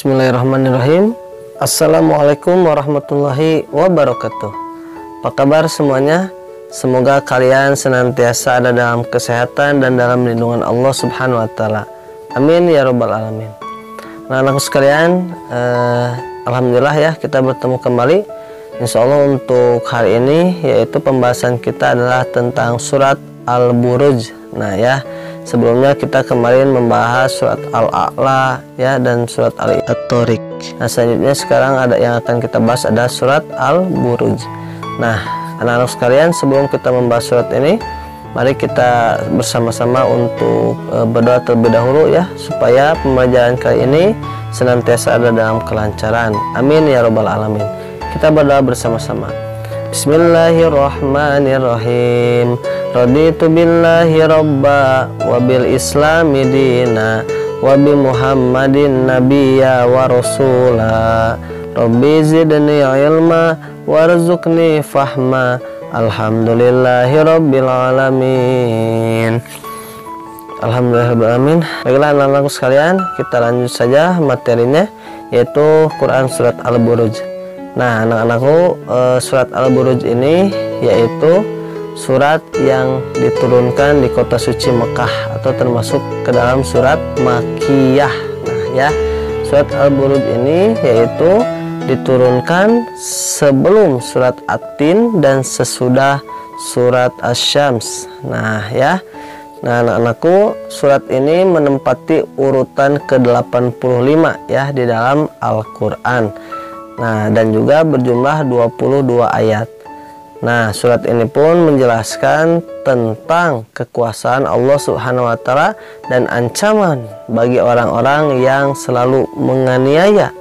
Bismillahirrahmanirrahim. Assalamualaikum warahmatullahi wabarakatuh. Apa kabar semuanya? Semoga kalian senantiasa ada dalam kesehatan dan dalam lindungan Allah Subhanahu wa Ta'ala. Amin ya Rabbal 'Alamin. Nah, anakku sekalian, alhamdulillah ya, kita bertemu kembali. Insya Allah untuk hari ini, yaitu pembahasan kita adalah tentang surat Al-Buruj. Nah ya, sebelumnya kita kemarin membahas surat Al-A'la ya, dan surat Al-Tariq. Nah, selanjutnya sekarang ada yang akan kita bahas, ada surat Al-Buruj. Nah, anak-anak sekalian, sebelum kita membahas surat ini, mari kita bersama-sama untuk berdoa terlebih dahulu ya, supaya pembelajaran kali ini senantiasa ada dalam kelancaran. Amin ya Rabbal 'Alamin. Kita berdoa bersama-sama. Bismillahirrahmanirrahim. Raditu billahi robba wa bil islami dina wa bi muhammadin nabiyya wa rasula. Rabbi zidni ilma warzuqni fahma. Alhamdulillahi rabbil alamin. Alhamdulillahirrahmanirrahim. Baiklah anak-anakku sekalian, kita lanjut saja materinya, yaitu Quran surat Al-Buruj. Nah, anak-anakku, surat Al-Buruj ini yaitu surat yang diturunkan di kota suci Mekah, atau termasuk ke dalam surat Makkiyah. Nah ya, surat Al-Buruj ini yaitu diturunkan sebelum surat At-Tin dan sesudah surat Asy-Syams. Nah ya, nah anak-anakku, surat ini menempati urutan ke-85 ya di dalam Al-Quran. Nah, dan juga berjumlah 22 ayat. Nah, surat ini pun menjelaskan tentang kekuasaan Allah Subhanahu wa Ta'ala dan ancaman bagi orang-orang yang selalu menganiaya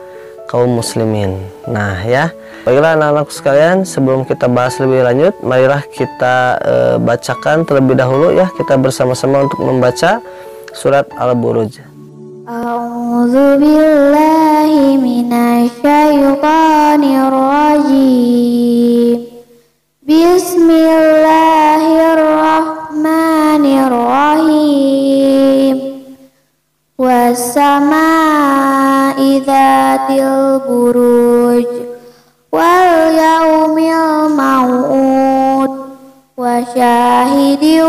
kaum muslimin. Nah ya, baiklah anak-anak sekalian, sebelum kita bahas lebih lanjut, marilah kita bacakan terlebih dahulu ya, kita bersama-sama untuk membaca surat Al-Buruj. A'udzu billahi minasyaitonir rajim. Bismillahirrahmanirrahim. Was-samaa'i dzatil buruj wal yaumil mau'ud wa syahidin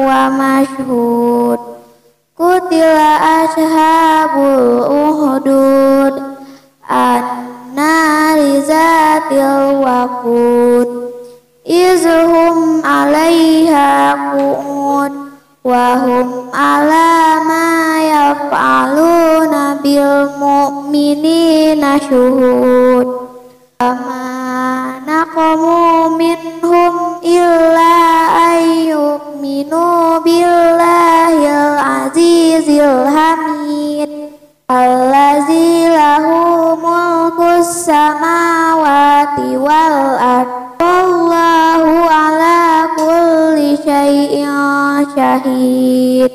wa mashhud. Qutila ashabul uhdud an-nari zatil waqud izhum 'alaiha qu'ud wa hum 'ala ma yaf'aluna bil mu'minina syuhud. Ama naqamu minhum illa ayyuminu billahil azizil hamid allazi lahu mulkus samawati wal ard wallahu ala kulli syai'in syahid.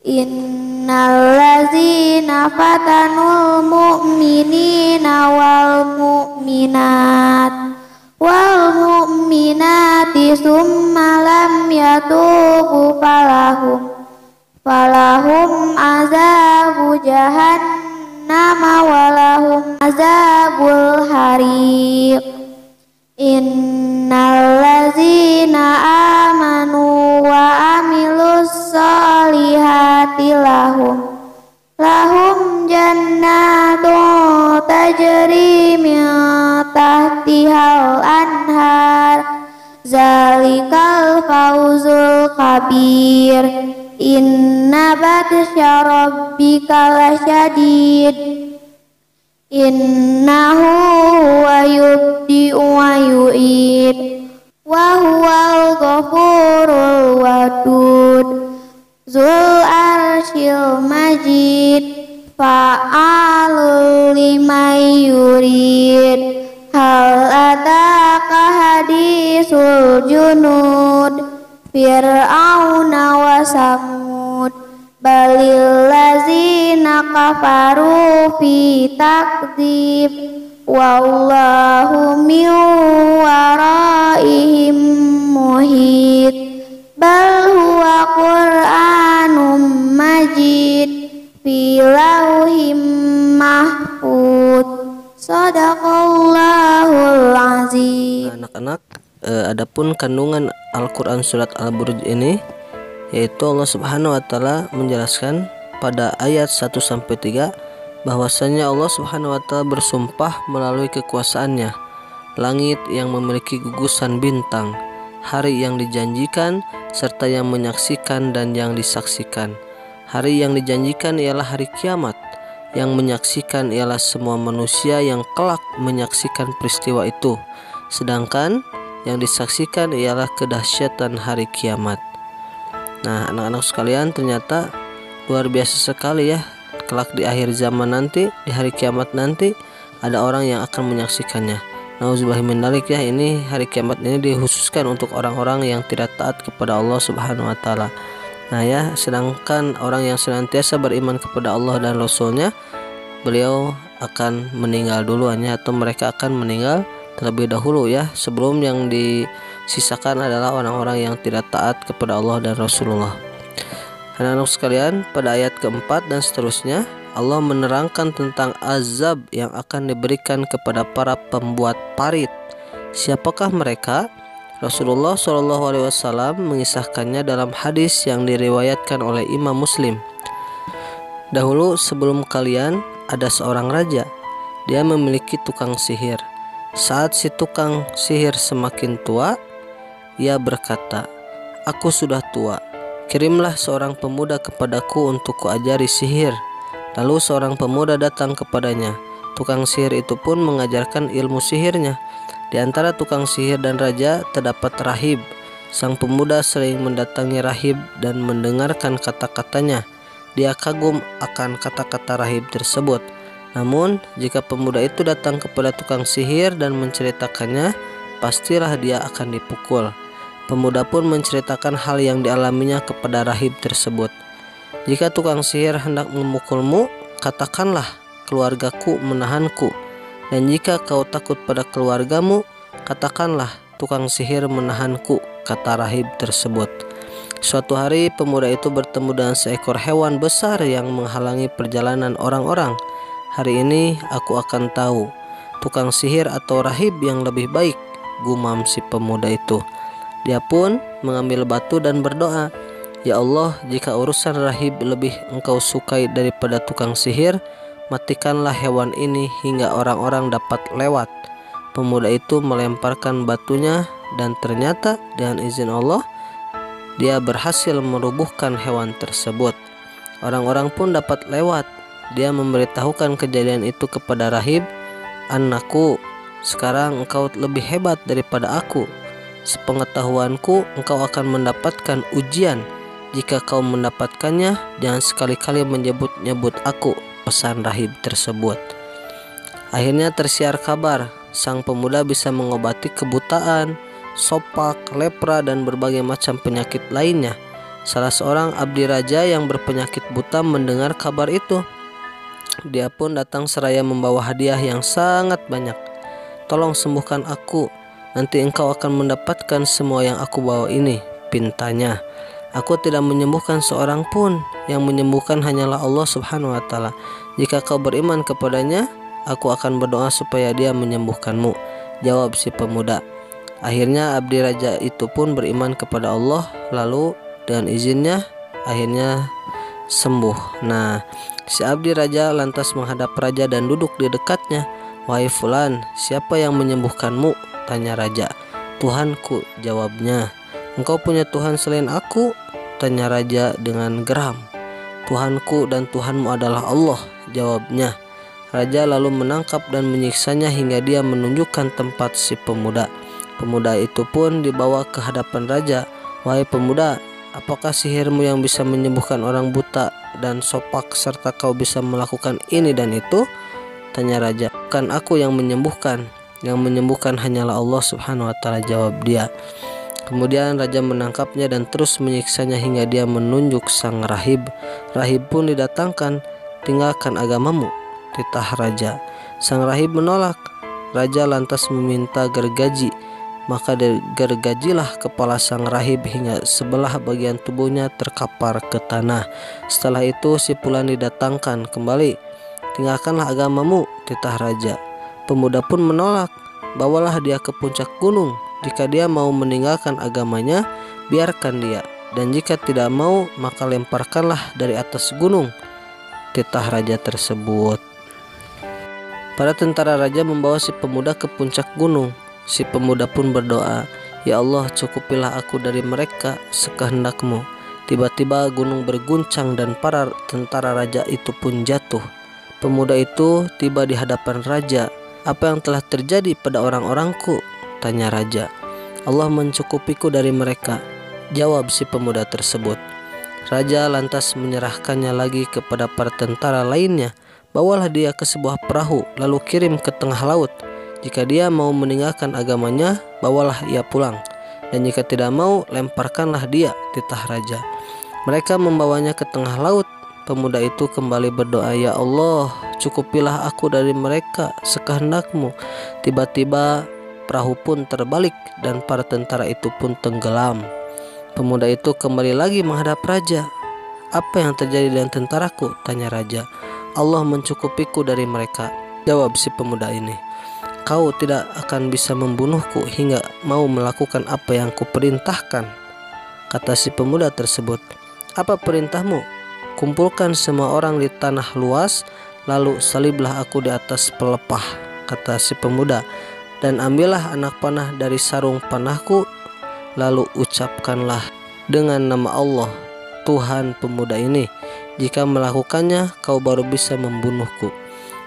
Innal ladzina fatanul mu'minina wal mu'minati summa lam yatubu falahum azabu jahannam walahum azabul hariq. Innal ladzina amanu wa amilus solihati lahum jannatun tajri min tahtihal anhar zalikal fawzul kabir. Inna batsya rabbika lasyadid innahu huwa yubdi'u wa yu'id wa huwal ghafurul wadud zul arsyil majid fa'alul liman yurid. Hal ataka hadisul junud fir'auna wa samud balil lazina kafaru fi takdzib wallahu min waraihim muhit. Bal huwa Qur'anum majid fi lauhim mahfuz Sadaqallahul azim. Anak-anak, adapun kandungan Al-Quran surat Al-Buruj ini, yaitu Allah Subhanahu wa Ta'ala menjelaskan pada ayat 1-3 bahwasanya Allah Subhanahu wa Ta'ala bersumpah melalui kekuasaannya, langit yang memiliki gugusan bintang, hari yang dijanjikan serta yang menyaksikan dan yang disaksikan. Hari yang dijanjikan ialah hari kiamat, yang menyaksikan ialah semua manusia yang kelak menyaksikan peristiwa itu, sedangkan yang disaksikan ialah kedahsyatan hari kiamat. Nah, anak-anak sekalian, ternyata luar biasa sekali ya, kelak di akhir zaman nanti, di hari kiamat nanti, ada orang yang akan menyaksikannya. Nauzubillah min dzalik ya, ini hari kiamat ini dikhususkan untuk orang-orang yang tidak taat kepada Allah Subhanahu wa Ta'ala. Nah ya, sedangkan orang yang senantiasa beriman kepada Allah dan Rasulnya, beliau akan meninggal duluannya, atau mereka akan meninggal terlebih dahulu ya, sebelum yang disisakan adalah orang-orang yang tidak taat kepada Allah dan Rasulullah. Anak-anak sekalian, pada ayat keempat dan seterusnya Allah menerangkan tentang azab yang akan diberikan kepada para pembuat parit. Siapakah mereka? Rasulullah SAW mengisahkannya dalam hadis yang diriwayatkan oleh Imam Muslim. Dahulu sebelum kalian ada seorang raja. Dia memiliki tukang sihir. Saat si tukang sihir semakin tua, ia berkata, "Aku sudah tua. Kirimlah seorang pemuda kepadaku untuk kuajari sihir." Lalu seorang pemuda datang kepadanya. Tukang sihir itu pun mengajarkan ilmu sihirnya. Di antara tukang sihir dan raja terdapat rahib. Sang pemuda sering mendatangi rahib dan mendengarkan kata-katanya. Dia kagum akan kata-kata rahib tersebut. Namun jika pemuda itu datang kepada tukang sihir dan menceritakannya, pastilah dia akan dipukul. Pemuda pun menceritakan hal yang dialaminya kepada rahib tersebut. Jika tukang sihir hendak memukulmu, katakanlah, "Keluargaku menahanku." Dan jika kau takut pada keluargamu, katakanlah, "Tukang sihir menahanku," kata rahib tersebut. Suatu hari pemuda itu bertemu dengan seekor hewan besar yang menghalangi perjalanan orang-orang. "Hari ini aku akan tahu tukang sihir atau rahib yang lebih baik," gumam si pemuda itu. Dia pun mengambil batu dan berdoa, "Ya Allah, jika urusan rahib lebih engkau sukai daripada tukang sihir, matikanlah hewan ini hingga orang-orang dapat lewat." Pemuda itu melemparkan batunya dan ternyata dengan izin Allah dia berhasil merubuhkan hewan tersebut. Orang-orang pun dapat lewat. Dia memberitahukan kejadian itu kepada rahib, "Anakku, sekarang engkau lebih hebat daripada aku. Sepengetahuanku engkau akan mendapatkan ujian. Jika kau mendapatkannya, jangan sekali-kali menyebut-nyebut aku," pesan rahib tersebut. Akhirnya tersiar kabar sang pemuda bisa mengobati kebutaan, sopak, lepra, dan berbagai macam penyakit lainnya. Salah seorang abdi raja yang berpenyakit buta mendengar kabar itu. Dia pun datang seraya membawa hadiah yang sangat banyak. "Tolong sembuhkan aku, nanti engkau akan mendapatkan semua yang aku bawa ini," pintanya. "Aku tidak menyembuhkan seorang pun, yang menyembuhkan hanyalah Allah Subhanahu wa Ta'ala. Jika kau beriman kepadanya, aku akan berdoa supaya dia menyembuhkanmu," jawab si pemuda. Akhirnya abdi raja itu pun beriman kepada Allah, lalu dengan izinnya akhirnya sembuh. Nah, si abdi raja lantas menghadap raja dan duduk di dekatnya. "Wahai fulan, siapa yang menyembuhkanmu?" tanya raja. "Tuhanku," jawabnya. "Engkau punya Tuhan selain aku?" tanya raja dengan geram. "Tuhanku dan Tuhanmu adalah Allah," jawabnya. Raja lalu menangkap dan menyiksanya hingga dia menunjukkan tempat si pemuda. Pemuda itu pun dibawa ke hadapan raja. "Wahai pemuda, apakah sihirmu yang bisa menyembuhkan orang buta dan sopak serta kau bisa melakukan ini dan itu?" tanya raja. "Bukan aku yang menyembuhkan hanyalah Allah Subhanahu wa Ta'ala," jawab dia. Kemudian raja menangkapnya dan terus menyiksanya hingga dia menunjuk sang rahib. Rahib pun didatangkan. "Tinggalkan agamamu," titah raja. Sang rahib menolak. Raja lantas meminta gergaji. Maka gergajilah kepala sang rahib hingga sebelah bagian tubuhnya terkapar ke tanah. Setelah itu si fulan didatangkan kembali. "Tinggalkanlah agamamu," titah raja. Pemuda pun menolak. Bawalah dia ke puncak gunung. Jika dia mau meninggalkan agamanya, biarkan dia. Dan jika tidak mau, maka lemparkanlah dari atas gunung, titah raja tersebut. Para tentara raja membawa si pemuda ke puncak gunung. Si pemuda pun berdoa, "Ya Allah, cukupilah aku dari mereka sekehendak-Mu." Tiba-tiba gunung berguncang dan para tentara raja itu pun jatuh. Pemuda itu tiba di hadapan raja. "Apa yang telah terjadi pada orang-orangku?" tanya raja. "Allah mencukupiku dari mereka," jawab si pemuda tersebut. Raja lantas menyerahkannya lagi kepada para tentara lainnya. "Bawalah dia ke sebuah perahu, lalu kirim ke tengah laut. Jika dia mau meninggalkan agamanya, bawalah ia pulang. Dan jika tidak mau, lemparkanlah dia," titah raja. Mereka membawanya ke tengah laut. Pemuda itu kembali berdoa, "Ya Allah, cukupilah aku dari mereka sekehendak-Mu." Tiba-tiba perahu pun terbalik dan para tentara itu pun tenggelam. Pemuda itu kembali lagi menghadap raja. "Apa yang terjadi dengan tentaraku?" tanya raja. "Allah mencukupiku dari mereka," jawab si pemuda ini. "Kau tidak akan bisa membunuhku hingga mau melakukan apa yang kuperintahkan," kata si pemuda tersebut. "Apa perintahmu?" "Kumpulkan semua orang di tanah luas, lalu saliblah aku di atas pelepah," kata si pemuda. "Dan ambillah anak panah dari sarung panahku, lalu ucapkanlah dengan nama Allah, Tuhan pemuda ini. Jika melakukannya, kau baru bisa membunuhku."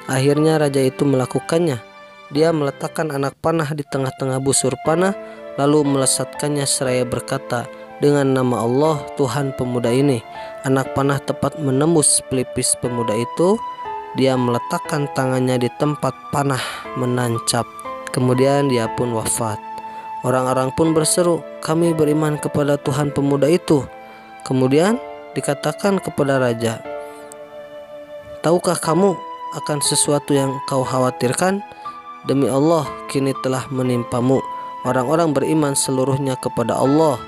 Akhirnya raja itu melakukannya. Dia meletakkan anak panah di tengah-tengah busur panah, lalu melesatkannya seraya berkata, "Dengan nama Allah, Tuhan pemuda ini." Anak panah tepat menembus pelipis pemuda itu. Dia meletakkan tangannya di tempat panah menancap. Kemudian dia pun wafat. Orang-orang pun berseru, "Kami beriman kepada Tuhan pemuda itu." Kemudian dikatakan kepada raja, "Tahukah kamu akan sesuatu yang kau khawatirkan? Demi Allah, kini telah menimpamu." Orang-orang beriman seluruhnya kepada Allah.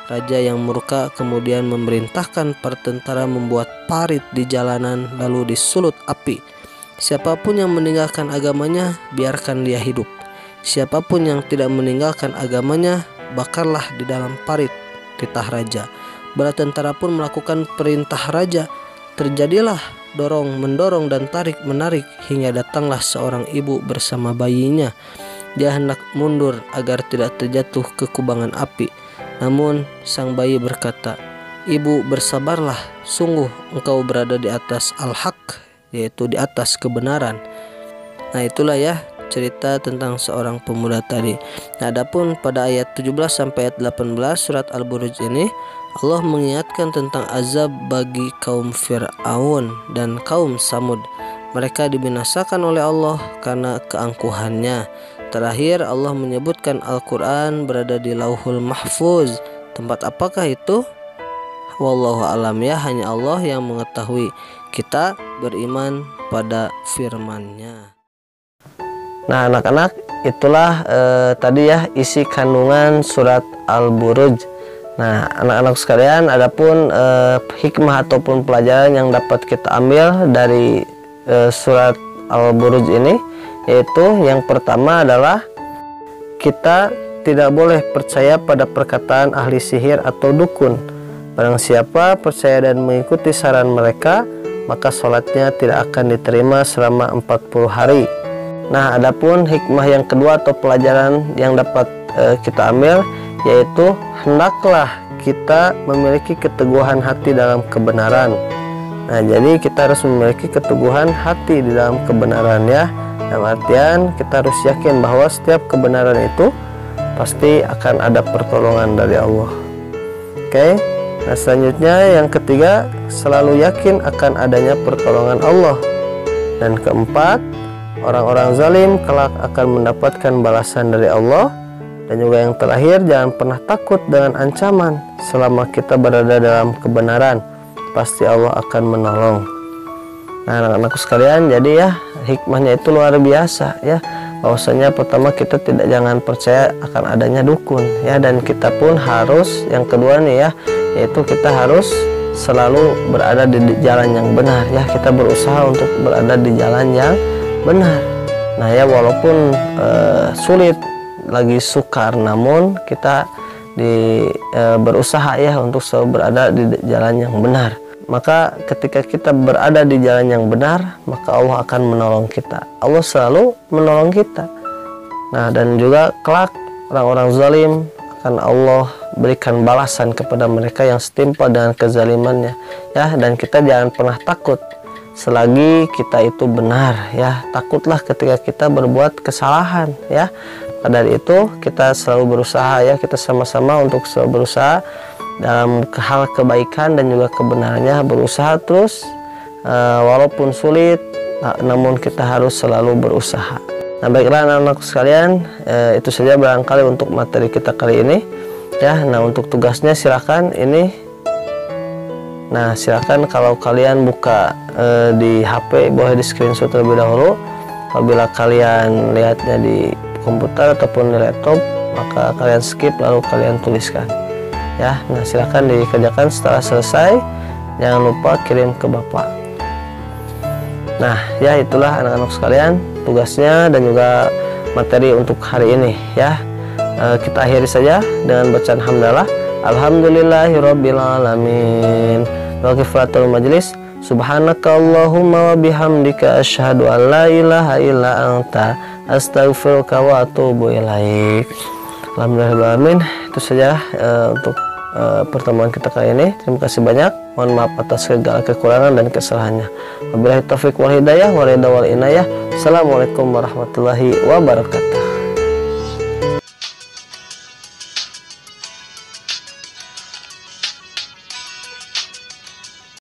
Raja yang murka kemudian memerintahkan para tentara membuat parit di jalanan lalu disulut api. Siapapun yang meninggalkan agamanya, biarkan dia hidup. Siapapun yang tidak meninggalkan agamanya, bakarlah di dalam parit, titah raja. Bala tentara pun melakukan perintah raja. Terjadilah dorong-mendorong dan tarik-menarik hingga datanglah seorang ibu bersama bayinya. Dia hendak mundur agar tidak terjatuh ke kubangan api. Namun sang bayi berkata, "Ibu, bersabarlah, sungguh engkau berada di atas al-haq," yaitu di atas kebenaran. Nah, itulah ya cerita tentang seorang pemuda tadi. Nah, adapun pada ayat 17 sampai ayat 18 surat Al-Buruj ini, Allah mengingatkan tentang azab bagi kaum Fir'aun dan kaum Samud. Mereka dibinasakan oleh Allah karena keangkuhannya. Terakhir Allah menyebutkan Al-Quran berada di Lauhul Mahfuz. Tempat apakah itu? Wallahu alam ya, hanya Allah yang mengetahui. Kita beriman pada firman-Nya. Nah anak-anak, itulah tadi ya isi kandungan surat Al-Buruj. Nah anak-anak sekalian, adapun hikmah ataupun pelajaran yang dapat kita ambil dari surat Al-Buruj ini, yaitu yang pertama adalah kita tidak boleh percaya pada perkataan ahli sihir atau dukun. Barang siapa percaya dan mengikuti saran mereka, maka sholatnya tidak akan diterima selama 40 hari. Nah, adapun hikmah yang kedua atau pelajaran yang dapat kita ambil, yaitu hendaklah kita memiliki keteguhan hati dalam kebenaran. Nah, jadi kita harus memiliki keteguhan hati di dalam kebenaran ya. Dalam artian kita harus yakin bahwa setiap kebenaran itu pasti akan ada pertolongan dari Allah. Oke. Nah, selanjutnya yang ketiga, selalu yakin akan adanya pertolongan Allah. Dan keempat, orang-orang zalim kelak akan mendapatkan balasan dari Allah. Dan juga yang terakhir, jangan pernah takut dengan ancaman. Selama kita berada dalam kebenaran, pasti Allah akan menolong. Nah, anak-anakku sekalian, jadi ya hikmahnya itu luar biasa ya. Bahwasanya pertama kita jangan percaya akan adanya dukun ya, dan kita pun harus yang kedua nih ya, yaitu kita harus selalu berada di jalan yang benar ya. Kita berusaha untuk berada di jalan yang benar. Nah ya, walaupun sulit, lagi sukar, namun kita berusaha ya untuk selalu berada di jalan yang benar. Maka ketika kita berada di jalan yang benar, maka Allah akan menolong kita. Allah selalu menolong kita. Nah, dan juga kelak orang-orang zalim akan Allah berikan balasan kepada mereka yang setimpal dengan kezalimannya ya. Dan kita jangan pernah takut selagi kita itu benar ya. Takutlah ketika kita berbuat kesalahan ya. Maka dari itu kita selalu berusaha ya, kita sama-sama untuk selalu berusaha dalam hal kebaikan dan juga kebenarannya, berusaha terus walaupun sulit, namun kita harus selalu berusaha. Nah baiklah anak-anakku sekalian, itu saja barangkali untuk materi kita kali ini ya. Nah untuk tugasnya silakan ini. Nah silakan kalau kalian buka di HP, boleh di screenshot terlebih dahulu. Apabila kalian lihatnya di komputer ataupun di laptop, maka kalian skip lalu kalian tuliskan ya. Nah silakan dikerjakan. Setelah selesai jangan lupa kirim ke Bapak. Nah ya, itulah anak-anak sekalian tugasnya dan juga materi untuk hari ini ya. Kita akhiri saja dengan bacaan hamdalah. Alhamdulillahirabbil alamin. Wa kifaratul majlis. Subhanakallahumma wa bihamdika asyhadu an la ilaha illa anta astaghfiruka wa atubu ilaik. Alhamdulillahirabbil alamin. Itu saja untuk pertemuan kita kali ini. Terima kasih banyak. Mohon maaf atas segala kekurangan dan kesalahannya. Wabillahi taufiq wal hidayah, wal ridha wal inayah. Assalamualaikum warahmatullahi wabarakatuh.